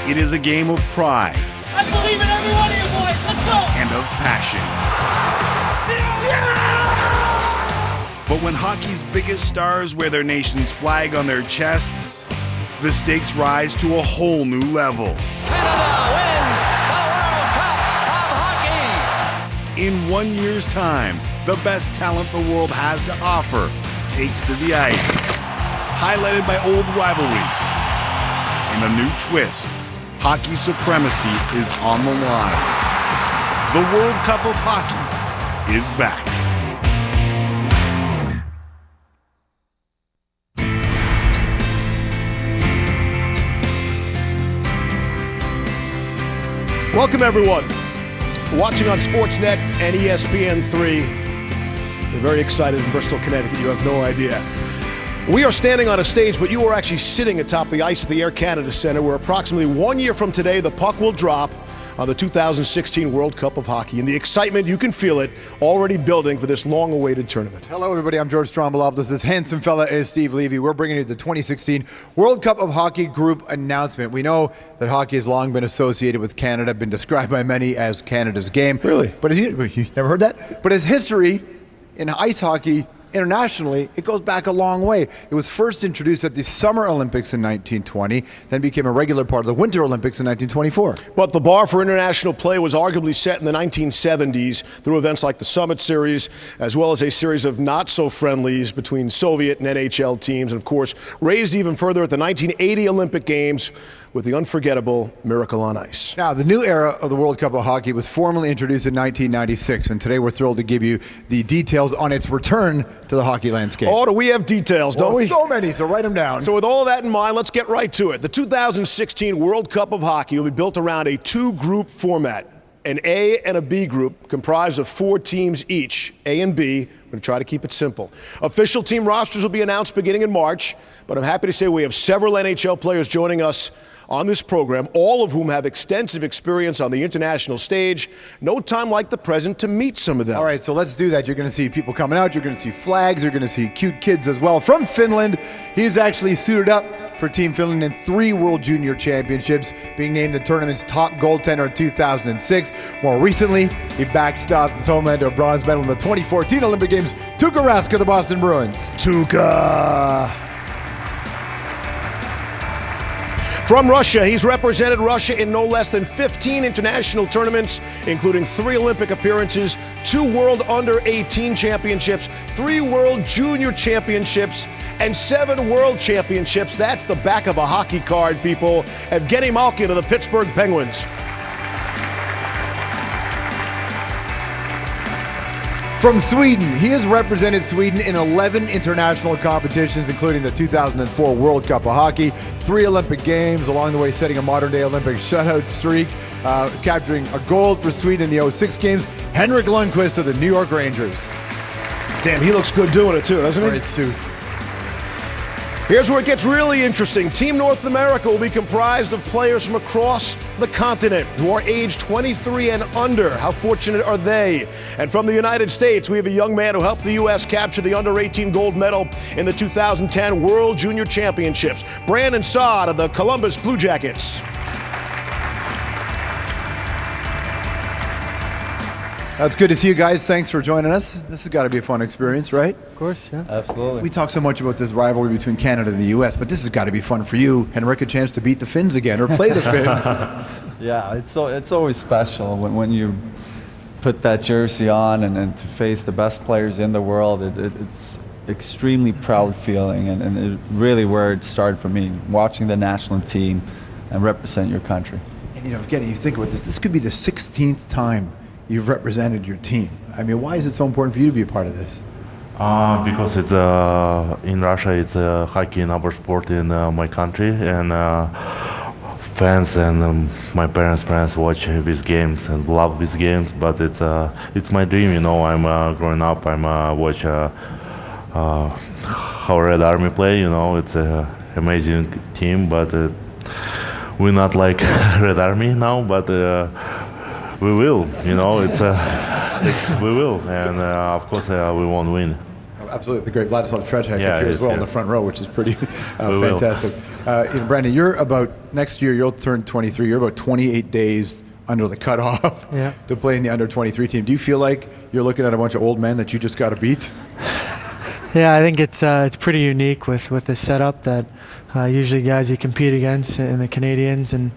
It is a game of pride. I believe in every one of you boys. Let's go. And of passion. But when hockey's biggest stars wear their nation's flag on their chests, the stakes rise to a whole new level. Canada wins the World Cup of Hockey. In 1 year's time, the best talent the world has to offer takes to the ice, highlighted by old rivalries. In a new twist, hockey supremacy is on the line. The World Cup of Hockey is back. Welcome, everyone. Watching on Sportsnet and ESPN3. We're very excited in Bristol, Connecticut. You have no idea. We are standing on a stage, but you are actually sitting atop the ice at the Air Canada Centre, where approximately 1 year from today, the puck will drop on the 2016 World Cup of Hockey. And the excitement, you can feel it, already building for this long-awaited tournament. Hello, everybody. I'm George Strombolopoulos. This handsome fella is Steve Levy. We're bringing you the 2016 World Cup of Hockey group announcement. We know that hockey has long been associated with Canada, been described by many as Canada's game. Really? But you never heard that? But as history in ice hockey internationally, it goes back a long way. It was first introduced at the Summer Olympics in 1920, then became a regular part of the Winter Olympics in 1924. But the bar for international play was arguably set in the 1970s through events like the Summit Series, as well as a series of not-so-friendlies between Soviet and NHL teams, and of course, raised even further at the 1980 Olympic Games with the unforgettable Miracle on Ice. Now, the new era of the World Cup of Hockey was formally introduced in 1996, and today we're thrilled to give you the details on its return to the hockey landscape. Oh, do we have details, don't we? So many, so write them down. So with all that in mind, let's get right to it. The 2016 World Cup of Hockey will be built around a two-group format. An A and a B group comprised of 4 teams each, A and B. We're going to try to keep it simple. Official team rosters will be announced beginning in March, but I'm happy to say we have several NHL players joining us on this program, all of whom have extensive experience on the international stage. No time like the present to meet some of them. All right, so let's do that. You're going to see people coming out. You're going to see flags. You're going to see cute kids as well. From Finland, he's actually suited up for Team Finland in 3 World Junior Championships, being named the tournament's top goaltender in 2006. More recently, he backstopped his homeland to a bronze medal in the 2014 Olympic Games. Tuukka Rask of the Boston Bruins. Tuukka. From Russia, he's represented Russia in no less than 15 international tournaments, including 3 Olympic appearances, 2 World Under-18 Championships, 3 World Junior Championships, and 7 World Championships. That's the back of a hockey card, people. Evgeny Malkin of the Pittsburgh Penguins. From Sweden, he has represented Sweden in 11 international competitions, including the 2004 World Cup of Hockey, 3 Olympic Games, along the way setting a modern-day Olympic shutout streak, capturing a gold for Sweden in the 06 Games. Henrik Lundqvist of the New York Rangers. Damn, he looks good doing it too, doesn't he? Great suit. Here's where it gets really interesting. Team North America will be comprised of players from across the continent who are age 23 and under. How fortunate are they? And from the United States, we have a young man who helped the U.S. capture the under-18 gold medal in the 2010 World Junior Championships. Brandon Saad of the Columbus Blue Jackets. It's good to see you guys. Thanks for joining us. This has got to be a fun experience, right? Of course, yeah. Absolutely. We talk so much about this rivalry between Canada and the U.S., but this has got to be fun for you, Henrik, a chance to beat the Finns again or play the Finns. Yeah, it's always special when you put that jersey on and to face the best players in the world. It's extremely proud feeling, and it really where it started for me, watching the national team and represent your country. And again, you think about this, this could be the 16th time you've represented your team. I mean, why is it so important for you to be a part of this? Because it's in Russia, it's hockey number sport in my country, and fans and my parents' friends watch these games and love these games. But it's my dream, I'm growing up. I'm watch how Red Army play. It's an amazing team, but we're not like Red Army now. But we will, we will, and of course we won't win. Absolutely, the great Vladislav Tretiak Yeah, is here as well in yeah. the front row, which is pretty will. fantastic. Brandon, you're about next year. You'll turn 23. You're about 28 days under the cutoff to play in the under 23 team. Do you feel like you're looking at a bunch of old men that you just got to beat? Yeah, I think it's pretty unique with the setup that usually guys you compete against in the Canadians, and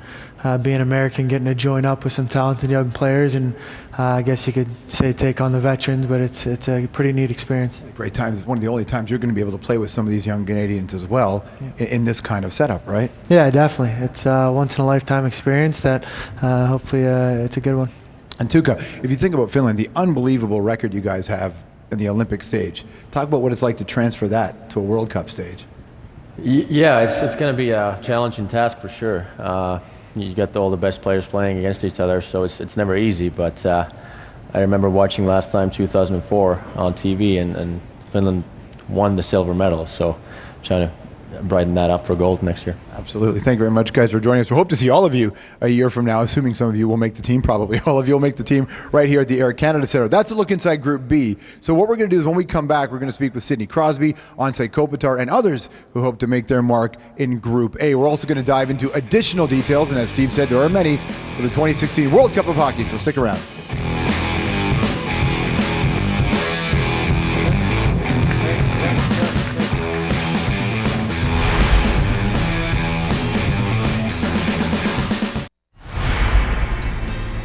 being American, getting to join up with some talented young players, and I guess you could say take on the veterans, but it's a pretty neat experience. Great times. It's one of the only times you're going to be able to play with some of these young Canadians as well in this kind of setup, right? Yeah, definitely. It's a once-in-a-lifetime experience that hopefully it's a good one. And Tuukka, if you think about Finland, the unbelievable record you guys have in the Olympic stage, talk about what it's like to transfer that to a World Cup stage. Yeah, it's going to be a challenging task for sure. You got all the best players playing against each other, so it's never easy. But I remember watching last time 2004 on TV, and Finland won the silver medal. So trying to brighten that up for gold next year. Absolutely. Thank you very much, guys, for joining us. We hope to see all of you a year from now, assuming some of you will make the team. Probably all of you will make the team right here at the Air Canada Centre. That's a look inside Group B. So what we're going to do is when we come back, we're going to speak with Sidney Crosby, Anssi Kopitar, and others who hope to make their mark in Group A. We're also going to dive into additional details, and as Steve said, there are many, for the 2016 World Cup of Hockey, so stick around.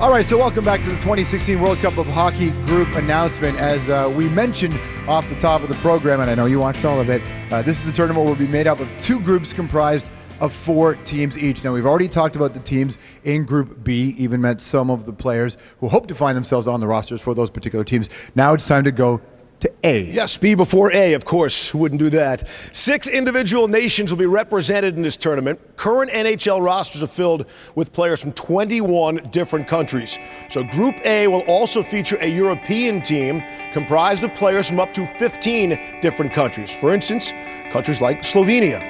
All right, so welcome back to the 2016 World Cup of Hockey group announcement. As we mentioned off the top of the program, and I know you watched all of it, this is the tournament will be made up of two groups comprised of 4 teams each. Now, we've already talked about the teams in Group B, even met some of the players who hope to find themselves on the rosters for those particular teams. Now it's time to go to A. Yes, B before A, of course. Who wouldn't do that? 6 individual nations will be represented in this tournament. Current NHL rosters are filled with players from 21 different countries. So Group A will also feature a European team comprised of players from up to 15 different countries. For instance, countries like Slovenia.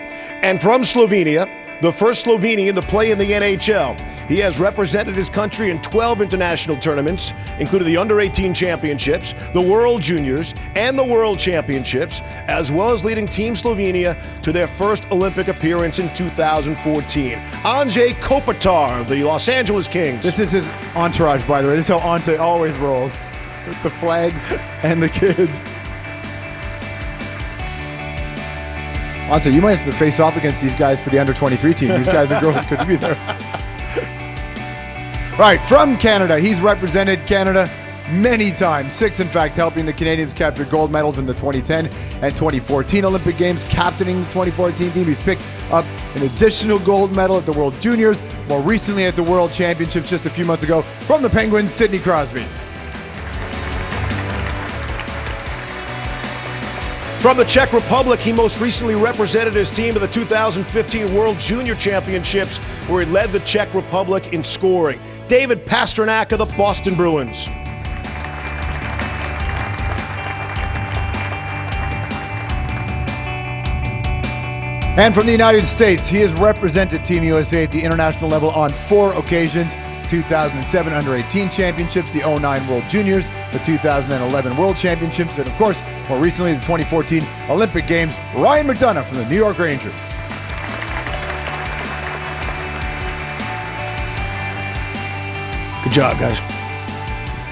And from Slovenia, the first Slovenian to play in the NHL. He has represented his country in 12 international tournaments, including the Under-18 Championships, the World Juniors, and the World Championships, as well as leading Team Slovenia to their first Olympic appearance in 2014. Anssi Kopitar of the Los Angeles Kings. This is his entourage, by the way. This is how Anssi always rolls, with the flags and the kids. Anssi, you might have to face off against these guys for the under-23 team. These guys and girls could be there. Right, from Canada, he's represented Canada many times. 6, in fact, helping the Canadians capture gold medals in the 2010 and 2014 Olympic Games, captaining the 2014 team. He's picked up an additional gold medal at the World Juniors, more recently at the World Championships just a few months ago. From the Penguins, Sidney Crosby. From the Czech Republic, he most recently represented his team at the 2015 World Junior Championships, where he led the Czech Republic in scoring. David Pastrnak of the Boston Bruins. And from the United States, he has represented Team USA at the international level on 4 occasions. 2007 Under-18 Championships, the 2009 World Juniors, the 2011 World Championships, and of course, more recently, the 2014 Olympic Games. Ryan McDonough from the New York Rangers. Good job, guys.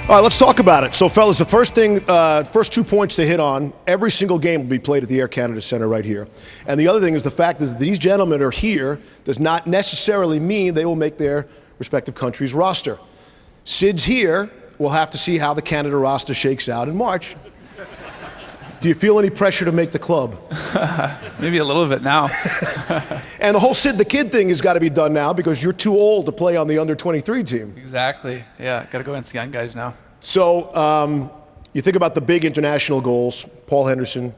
All right, let's talk about it. So, fellas, the first 2 points to hit on, every single game will be played at the Air Canada Centre right here. And the other thing is the fact is that these gentlemen are here does not necessarily mean they will make their respective country's roster. Sid's here. We'll have to see how the Canada roster shakes out in March. Do you feel any pressure to make the club? Maybe a little bit now. And the whole Sid the Kid thing has got to be done now because you're too old to play on the under-23 team. Exactly. Yeah, got to go against young guys now. So you think about the big international goals, Paul Henderson,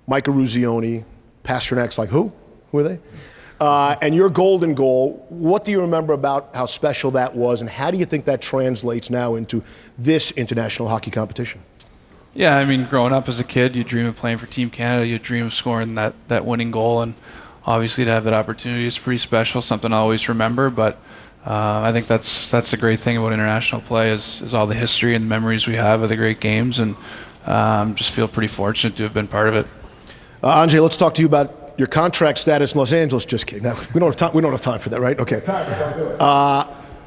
Micah Ruzioni, Pasternak's like, who? Who are they? And your golden goal, what do you remember about how special that was, and how do you think that translates now into this international hockey competition? Yeah, I mean, growing up as a kid, you dream of playing for Team Canada. You dream of scoring that winning goal, and obviously to have that opportunity is pretty special, something I always remember. But I think that's a great thing about international play is all the history and memories we have of the great games. And just feel pretty fortunate to have been part of it. Andre, let's talk to you about your contract status in Los Angeles. Just kidding. No, we don't have time. We don't have time for that, right? Okay.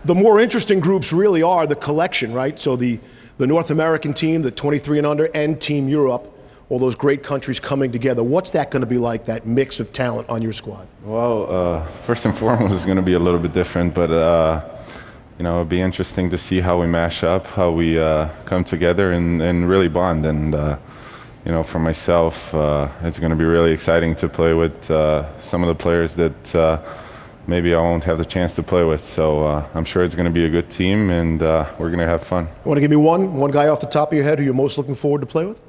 The more interesting groups really are the collection, right? So the North American team, the 23 and under, and Team Europe, all those great countries coming together. What's that going to be like, that mix of talent on your squad? Well, first and foremost, it's going to be a little bit different, but it'll be interesting to see how we mash up, how we come together and really bond. And for myself, it's going to be really exciting to play with some of the players that maybe I won't have the chance to play with. So I'm sure it's going to be a good team, and we're going to have fun. You want to give me one guy off the top of your head who you're most looking forward to play with?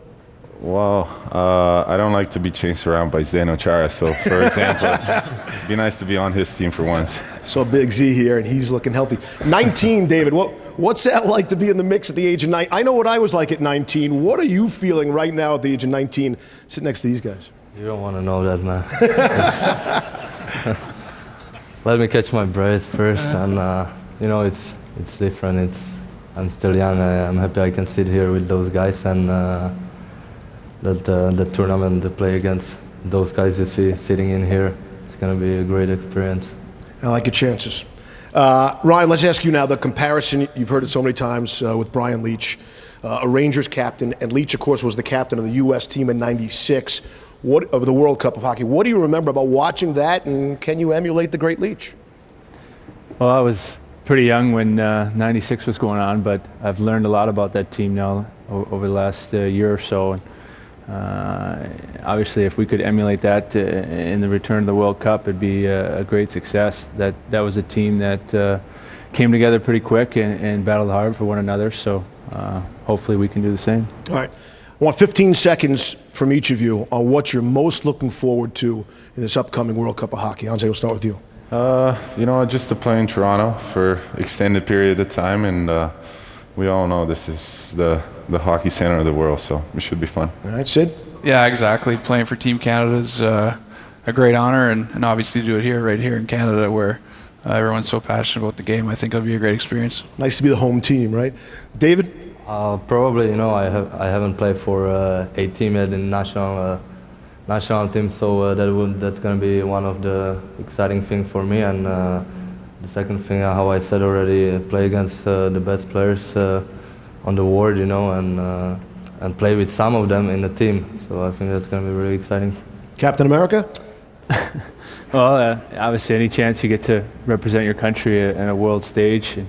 Well, I don't like to be chased around by Zdeno Chara. So, for example, it'd be nice to be on his team for once. So Big Z here, and he's looking healthy. 19, David, what's that like to be in the mix at the age of 9? I know what I was like at 19. What are you feeling right now at the age of 19, sitting next to these guys? You don't want to know that, man. Let me catch my breath first, and it's different. I'm still young. I'm happy I can sit here with those guys and the tournament to play against those guys you see sitting in here. It's going to be a great experience. I like your chances. Ryan, let's ask you now the comparison. You've heard it so many times with Brian Leetch, a Rangers captain, and Leetch, of course, was the captain of the U.S. team in '96 of the World Cup of Hockey. What do you remember about watching that, and can you emulate the great Leetch? Well, I was pretty young when '96 was going on, but I've learned a lot about that team now over the last year or so. Obviously, if we could emulate that in the return of the World Cup, it'd be a great success. That was a team that came together pretty quick and battled hard for one another. So hopefully we can do the same. All right. I want 15 seconds from each of you on what you're most looking forward to in this upcoming World Cup of Hockey. Andre, we'll start with you. Just to play in Toronto for extended period of time, and we all know this is the hockey center of the world, so it should be fun. All right, Sid? Yeah, exactly. Playing for Team Canada is a great honor, and obviously to do it right here in Canada where everyone's so passionate about the game. I think it'll be a great experience. Nice to be the home team, right? David? Probably, I haven't played for a team yet in national team, so that's going to be one of the exciting things for me. And the second thing, how I said already, play against the best players on the world, and play with some of them in the team. So I think that's going to be really exciting. Captain America? Well, obviously, any chance you get to represent your country in a world stage, and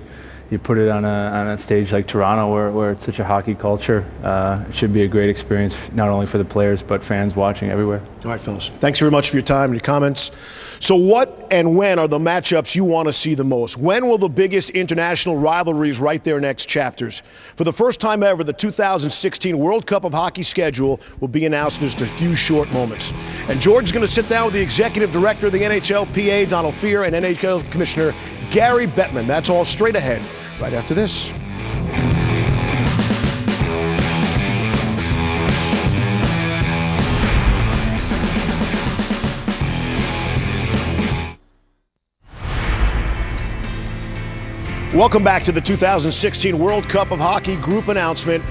you put it on a stage like Toronto, where it's such a hockey culture, it should be a great experience, not only for the players, but fans watching everywhere. All right, fellas. Thanks very much for your time and your comments. So what and when are the matchups you want to see the most? When will the biggest international rivalries write their next chapters? For the first time ever, the 2016 World Cup of Hockey schedule will be announced in just a few short moments. And George is going to sit down with the executive director of the NHLPA, Donald Fehr, and NHL Commissioner Gary Bettman. That's all straight ahead, right after this. Welcome back to the 2016 World Cup of Hockey group announcement.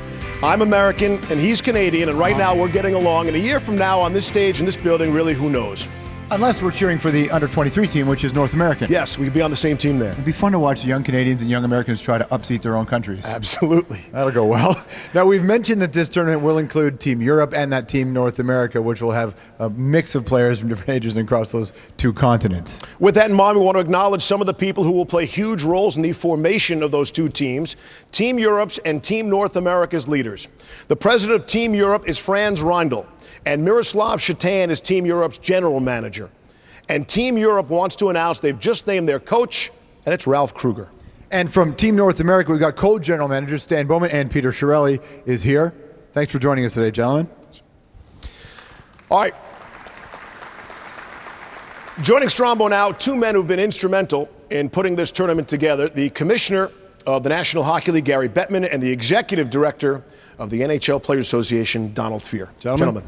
I'm American and he's Canadian, and right now we're getting along. And a year from now on this stage in this building, really, who knows? Unless we're cheering for the under-23 team, which is North American. Yes, we could be on the same team there. It'd be fun to watch the young Canadians and young Americans try to upseat their own countries. Absolutely. That'll go well. Now, we've mentioned that this tournament will include Team Europe and that Team North America, which will have a mix of players from different ages and across those two continents. With that in mind, we want to acknowledge some of the people who will play huge roles in the formation of those two teams, Team Europe's and Team North America's leaders. The president of Team Europe is Franz Reindl, and Miroslav Shatan is Team Europe's general manager. And Team Europe wants to announce they've just named their coach, and it's Ralph Kruger. And from Team North America, we've got co-general managers Stan Bowman and Peter Chiarelli is here. Thanks for joining us today, gentlemen. All right. Joining Strombo now, two men who've been instrumental in putting this tournament together, the commissioner of the National Hockey League, Gary Bettman, and the executive director of the NHL Players Association, Donald Fehr. Gentlemen.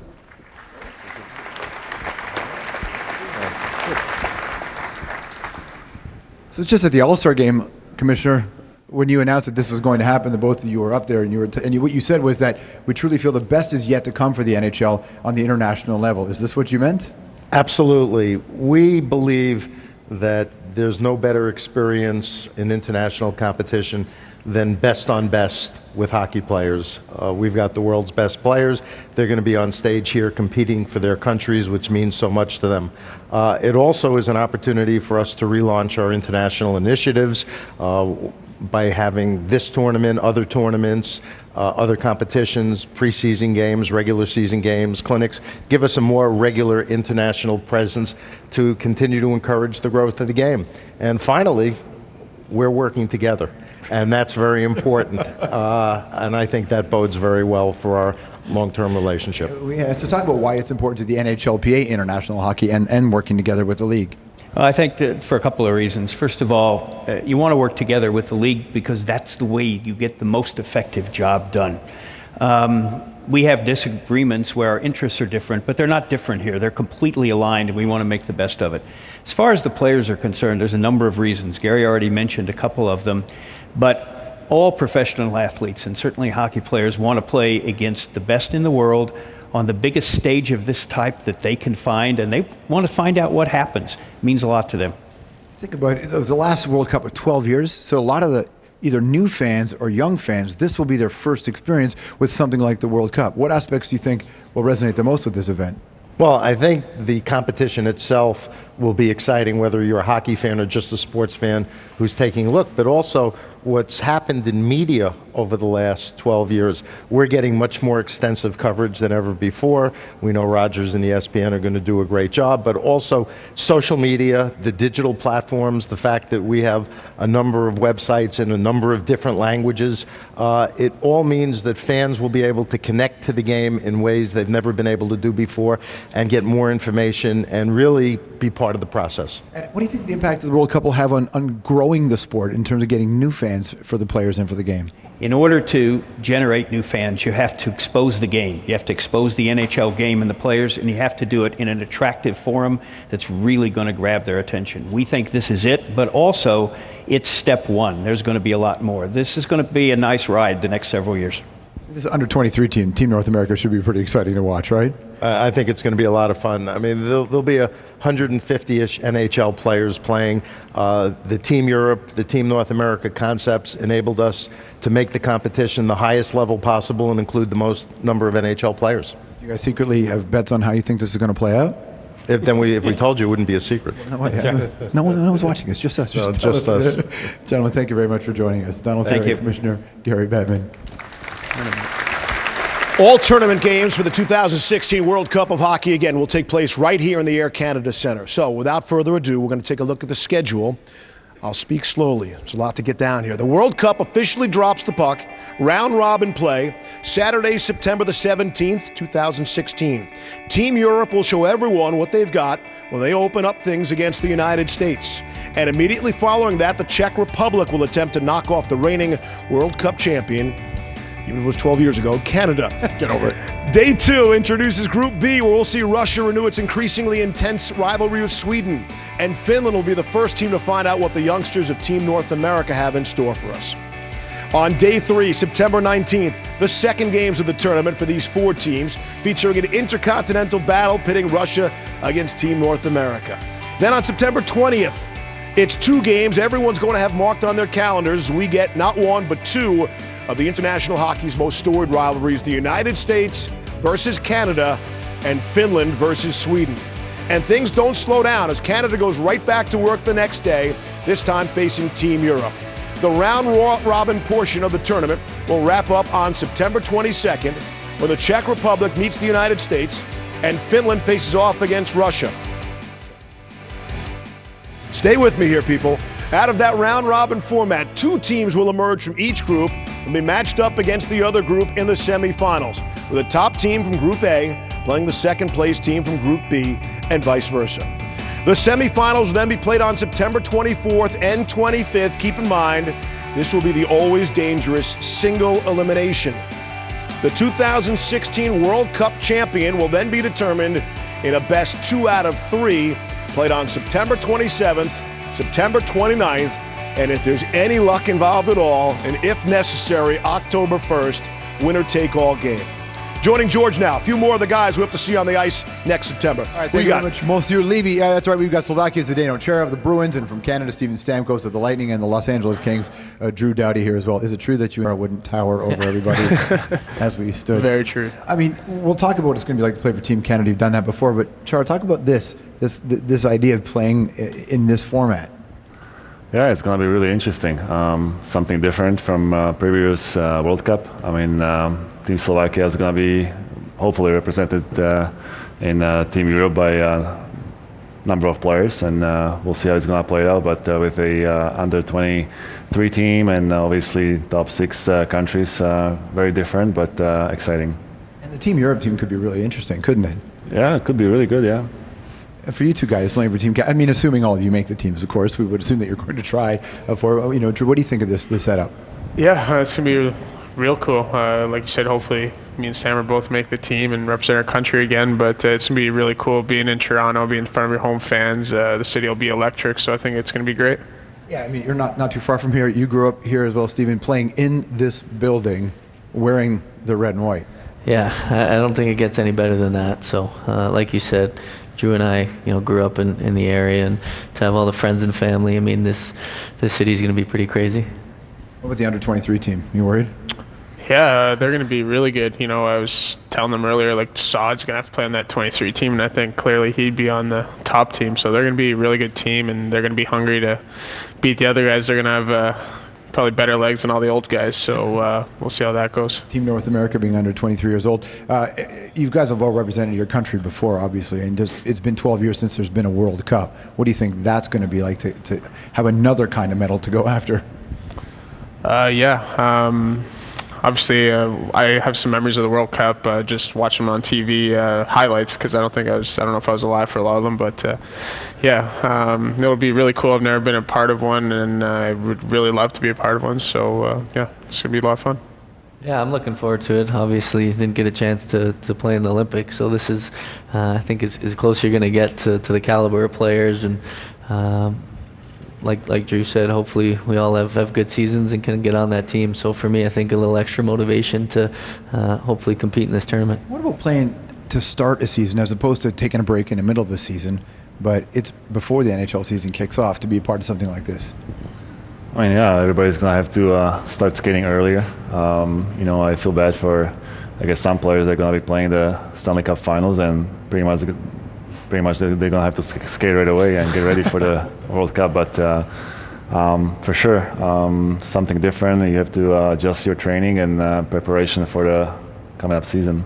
So it's just at the All-Star game, Commissioner, when you announced that this was going to happen, the both of you were up there, and what you said was that we truly feel the best is yet to come for the NHL on the international level. Is this what you meant? Absolutely. We believe that there's no better experience in international competition than best on best with hockey players. We've got the world's best players. They're going to be on stage here competing for their countries, which means so much to them. It also is an opportunity for us to relaunch our international initiatives by having this tournament, other tournaments, other competitions, preseason games, regular season games, clinics, give us a more regular international presence to continue to encourage the growth of the game. And finally, we're working together, and that's very important. And I think that bodes very well for our long-term relationship. Yeah, so talk about why it's important to the NHLPA international hockey and working together with the league. Well, I think that for a couple of reasons. First of all, you want to work together with the league because that's the way you get the most effective job done. We have disagreements where our interests are different, but they're not different here. They're completely aligned, and we want to make the best of it. As far as the players are concerned, there's a number of reasons. Gary already mentioned a couple of them, but all professional athletes, and certainly hockey players, want to play against the best in the world on the biggest stage of this type that they can find, and they want to find out what happens. It means a lot to them. Think about it. It was the last World Cup of 12 years, so a lot of the either new fans or young fans, this will be their first experience with something like the World Cup. What aspects do you think will resonate the most with this event? Well, I think the competition itself will be exciting, whether you're a hockey fan or just a sports fan who's taking a look, but also what's happened in media over the last 12 years. We're getting much more extensive coverage than ever before. We know Rogers and ESPN are going to do a great job, but also social media, the digital platforms, the fact that we have a number of websites in a number of different languages, it all means that fans will be able to connect to the game in ways they've never been able to do before and get more information and really be part of the process. And what do you think the impact of the World Cup will have on growing the sport in terms of getting new fans for the players and for the game? In order to generate new fans, you have to expose the game. You have to expose the NHL game and the players, and you have to do it in an attractive forum that's really going to grab their attention. We think this is it, but also it's step one. There's going to be a lot more. This is going to be a nice ride the next several years. This under-23 team, Team North America, should be pretty exciting to watch, right? I think it's going to be a lot of fun. I mean, there'll be 150-ish NHL players playing. The Team Europe, the Team North America concepts enabled us to make the competition the highest level possible and include the most number of NHL players. Do you guys secretly have bets on how you think this is going to play out? If we told you, it wouldn't be a secret. No one's watching us, just us. Just us. Gentlemen, thank you very much for joining us. Donald Ferry, Commissioner Gary Bettman. All tournament games for the 2016 World Cup of Hockey, again, will take place right here in the Air Canada Centre. So without further ado, we're going to take a look at the schedule. I'll speak slowly. There's a lot to get down here. The World Cup officially drops the puck. Round-robin play, Saturday, September the 17th, 2016. Team Europe will show everyone what they've got when they open up things against the United States. And immediately following that, the Czech Republic will attempt to knock off the reigning World Cup champion, even if it was 12 years ago, Canada. Get over it. Day 2 introduces Group B, where we'll see Russia renew its increasingly intense rivalry with Sweden. And Finland will be the first team to find out what the youngsters of Team North America have in store for us. On Day 3, September 19th, the second games of the tournament for these 4 teams, featuring an intercontinental battle pitting Russia against Team North America. Then on September 20th, it's 2 games everyone's going to have marked on their calendars. We get not 1, but 2 of the international hockey's most storied rivalries, the United States versus Canada and Finland versus Sweden. And things don't slow down as Canada goes right back to work the next day, this time facing Team Europe. The round-robin portion of the tournament will wrap up on September 22nd, when the Czech Republic meets the United States and Finland faces off against Russia. Stay with me here, people. Out of that round-robin format, 2 teams will emerge from each group and be matched up against the other group in the semifinals, with a top team from Group A playing the second-place team from Group B and vice versa. The semifinals will then be played on September 24th and 25th. Keep in mind, this will be the always dangerous single elimination. The 2016 World Cup champion will then be determined in a best 2 out of 3, played on September 27th, September 29th, And if there's any luck involved at all, and if necessary, October 1st, winner-take-all game. Joining George now, a few more of the guys we hope to see on the ice next September. All right, thank you very much, Monsieur Levy. Yeah, that's right. We've got Slovakia's Zdeno Chara of the Bruins, and from Canada, Steven Stamkos of the Lightning and the Los Angeles Kings, Drew Doughty here as well. Is it true that you wouldn't tower over everybody as we stood? Very true. I mean, we'll talk about what it's going to be like to play for Team Canada. You've done that before, but Chara, talk about this idea of playing in this format. Yeah, it's going to be really interesting. Something different from previous World Cup. I mean, Team Slovakia is going to be hopefully represented in Team Europe by a number of players, and we'll see how it's going to play out. But with a under 23 team and obviously top 6 countries, very different but exciting. And the Team Europe team could be really interesting, couldn't it? Yeah, it could be really good. Yeah. For you two guys playing for Team Canada, I mean, assuming all of you make the teams, of course, we would assume that you're going to try for, Drew, what do you think of this setup? Yeah, it's going to be real cool. Like you said, hopefully me and Sam both make the team and represent our country again, but it's going to be really cool being in Toronto, being in front of your home fans. The city will be electric, so I think it's going to be great. Yeah, I mean, you're not too far from here. You grew up here as well, Stephen, playing in this building, wearing the red and white. Yeah, I don't think it gets any better than that. So, like you said, Drew and I, grew up in the area, and to have all the friends and family, I mean, this city's going to be pretty crazy. What about the under-23 team? You worried? Yeah, they're going to be really good. I was telling them earlier, like, Saad's going to have to play on that 23 team, and I think clearly he'd be on the top team. So they're going to be a really good team, and they're going to be hungry to beat the other guys. They're going to have probably better legs than all the old guys, so we'll see how that goes. Team North America being under 23 years old. You guys have all represented your country before, obviously, and it's been 12 years since there's been a World Cup. What do you think that's going to be like to have another kind of medal to go after? Obviously, I have some memories of the World Cup, just watching them on TV, highlights, because I don't know if I was alive for a lot of them, but it would be really cool. I've never been a part of one, and I would really love to be a part of one, so it's going to be a lot of fun. Yeah, I'm looking forward to it. Obviously, didn't get a chance to play in the Olympics, so this is, I think, as close you're going to get to the caliber of players, and like Drew said, hopefully we all have good seasons and can get on that team. So for me, I think a little extra motivation to hopefully compete in this tournament. What about playing to start a season as opposed to taking a break in the middle of the season, but it's before the NHL season kicks off, to be a part of something like this? I mean, yeah, everybody's going to have to start skating earlier. I feel bad for, I guess, some players that are going to be playing the Stanley Cup Finals, and pretty much they're going to have to skate right away and get ready for the World Cup. But for sure, something different. You have to adjust your training and preparation for the coming up season.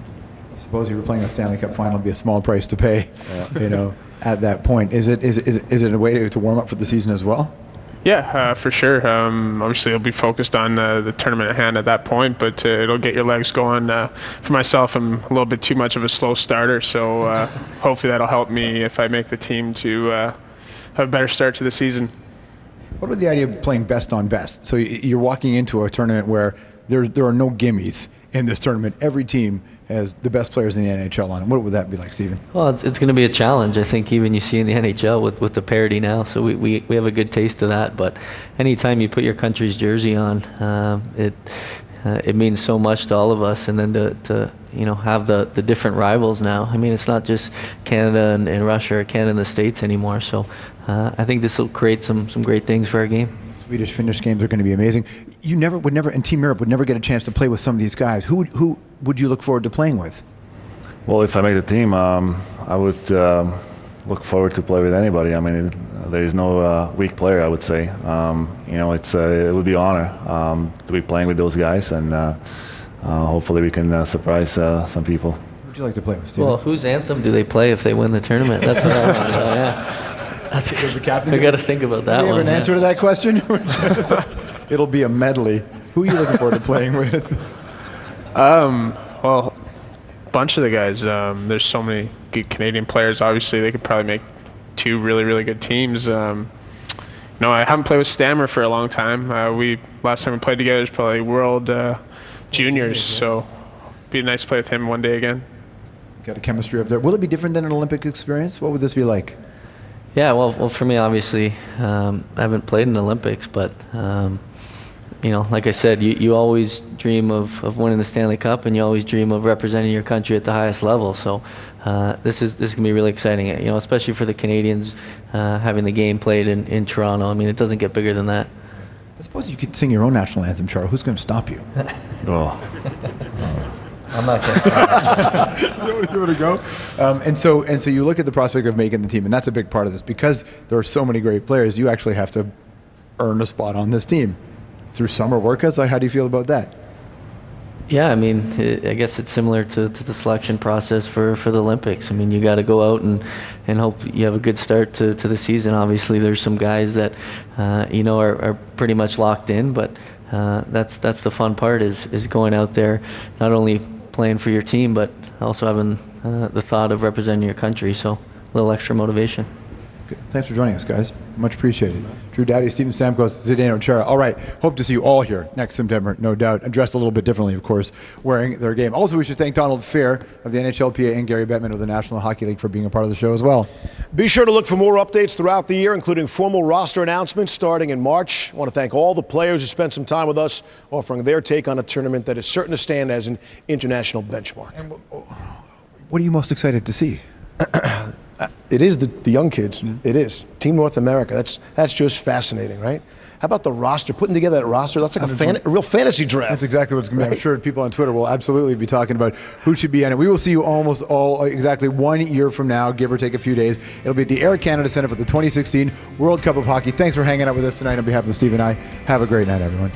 I suppose you were playing the Stanley Cup Final, would be a small price to pay, at that point. Is it a way to warm up for the season as well? Yeah, for sure. Obviously, I'll be focused on the tournament at hand at that point, but it'll get your legs going. For myself, I'm a little bit too much of a slow starter, so hopefully that'll help me if I make the team to have a better start to the season. What about the idea of playing best on best? So you're walking into a tournament where there are no gimmies in this tournament. Every team has the best players in the NHL on it. What would that be like, Stephen? Well, it's going to be a challenge. I think even you see in the NHL with the parity now. So we have a good taste of that. But anytime you put your country's jersey on, it means so much to all of us. And then to have the different rivals now. I mean, it's not just Canada and Russia or Canada and the States anymore. So I think this will create some great things for our game. Swedish-Finnish games are going to be amazing. You would never, and Team Europe would never get a chance to play with some of these guys. Who would you look forward to playing with? Well, if I make the team, I would look forward to play with anybody. I mean, there is no weak player, I would say. It would be an honor to be playing with those guys, and hopefully we can surprise some people. Who would you like to play with, Stephen? Well, whose anthem do they play if they win the tournament? That's what I want to know, yeah. Does the captain I got to think about that one. Do you have an answer to that question? It'll be a medley. Who are you looking forward to playing with? Well, a bunch of the guys. There's so many good Canadian players. Obviously, they could probably make two really, really good teams. I haven't played with Stammer for a long time. Last time we played together was probably World Juniors, so it'd be nice to play with him one day again. Got a chemistry up there. Will it be different than an Olympic experience? What would this be like? Yeah, well, for me, obviously, I haven't played in the Olympics, but like I said, you always dream of winning the Stanley Cup, and you always dream of representing your country at the highest level. So this is gonna be really exciting. Especially for the Canadians, having the game played in Toronto. I mean, it doesn't get bigger than that. I suppose you could sing your own national anthem, Char. Who's going to stop you? I'm not going to. You want to go? And so you look at the prospect of making the team, and that's a big part of this. Because there are so many great players, you actually have to earn a spot on this team through summer workouts. How do you feel about that? Yeah, I mean, I guess it's similar to the selection process for the Olympics. I mean, you got to go out and hope you have a good start to the season. Obviously, there's some guys that are pretty much locked in, but that's the fun part is going out there, not only playing for your team, but also having the thought of representing your country. So a little extra motivation. Okay. Thanks for joining us, guys. Much appreciated. Drew Doughty, Steven Stamkos, Zdeno Chara. All right, hope to see you all here next September, no doubt. And dressed a little bit differently, of course, wearing their game. Also, we should thank Donald Fair of the NHLPA and Gary Bettman of the National Hockey League for being a part of the show as well. Be sure to look for more updates throughout the year, including formal roster announcements starting in March. I want to thank all the players who spent some time with us, offering their take on a tournament that is certain to stand as an international benchmark. And what are you most excited to see? It is the young kids. It is. Team North America. That's just fascinating, right? How about the roster? Putting together that roster, that's like a real fantasy draft. That's exactly what it's going to be. I'm sure people on Twitter will absolutely be talking about who should be in it. We will see you almost all exactly 1 year from now, give or take a few days. It'll be at the Air Canada Centre for the 2016 World Cup of Hockey. Thanks for hanging out with us tonight on behalf of Steve and I. Have a great night, everyone.